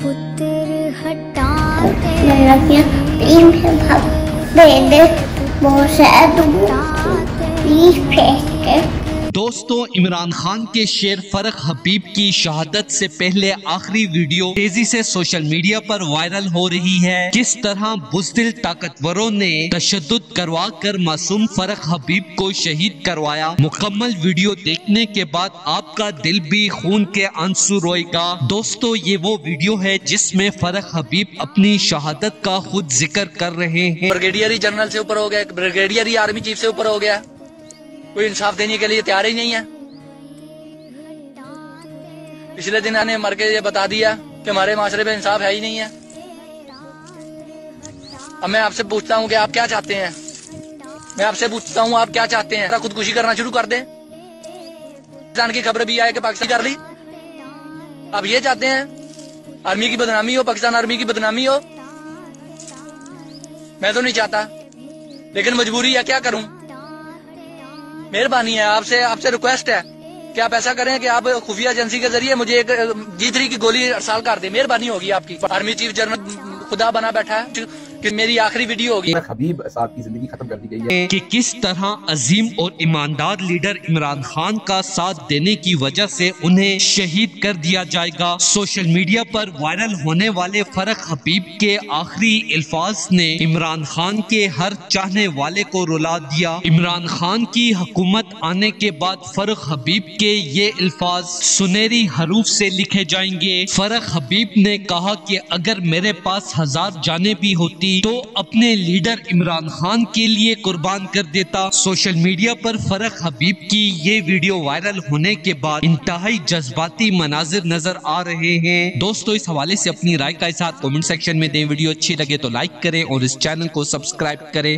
पुत्र हटाते प्रेम से भाग दे दे बहुत प्लीज। दोस्तों, इमरान खान के शेर फरख हबीब की शहादत से पहले आखिरी वीडियो तेजी से सोशल मीडिया पर वायरल हो रही है। किस तरह बुज़दिल ताकतवरों ने तशद्दुद करवा कर मासूम फरख हबीब को शहीद करवाया। मुकम्मल वीडियो देखने के बाद आपका दिल भी खून के आंसू रोएगा। दोस्तों, ये वो वीडियो है जिसमें फरख हबीब अपनी शहादत का खुद जिक्र कर रहे हैं। ब्रिगेडियर जनरल से ऊपर हो गया, ब्रिगेडियर आर्मी चीफ से ऊपर हो गया, कोई इंसाफ देने के लिए तैयार ही नहीं है। पिछले दिन आने मर के ये बता दिया कि हमारे माशरे में इंसाफ है ही नहीं है। अब मैं आपसे पूछता हूँ कि आप क्या चाहते हैं? मैं आपसे पूछता हूँ आप क्या चाहते हैं? खुदकुशी करना शुरू कर दें? पाकिस्तान की खबर भी आए कि पाकिस्तान कर ली। आप ये चाहते हैं आर्मी की बदनामी हो, पाकिस्तान आर्मी की बदनामी हो? मैं तो नहीं चाहता, लेकिन मजबूरी है, क्या करूं? मेहरबानी है, आपसे रिक्वेस्ट है कि आप ऐसा करें कि आप खुफिया एजेंसी के जरिए मुझे एक G3 की गोली अरसाल कर दे। मेहरबानी होगी आपकी। आर्मी चीफ जनरल खुदा बना बैठा है कि मेरी आखिरी वीडियो होगी। हबीब साहब की जिंदगी खत्म कर दी गई है कि किस तरह अजीम और ईमानदार लीडर इमरान खान का साथ देने की वजह से उन्हें शहीद कर दिया जाएगा। सोशल मीडिया पर वायरल होने वाले फरख हबीब के आखिरी अल्फाज ने इमरान खान के हर चाहने वाले को रुला दिया। इमरान खान की हुकूमत आने के बाद फरख हबीब के ये अल्फाज सुनहरी हरूफ से लिखे जाएंगे। फरख हबीब ने कहा कि अगर मेरे पास 1000 जानें भी होती तो अपने लीडर इमरान खान के लिए कुर्बान कर देता। सोशल मीडिया पर फरख हबीब की ये वीडियो वायरल होने के बाद इंतहाई जज्बाती मनाजिर नजर आ रहे हैं। दोस्तों, इस हवाले से अपनी राय का इज़हार कमेंट सेक्शन में दें। वीडियो अच्छी लगे तो लाइक करें और इस चैनल को सब्सक्राइब करें।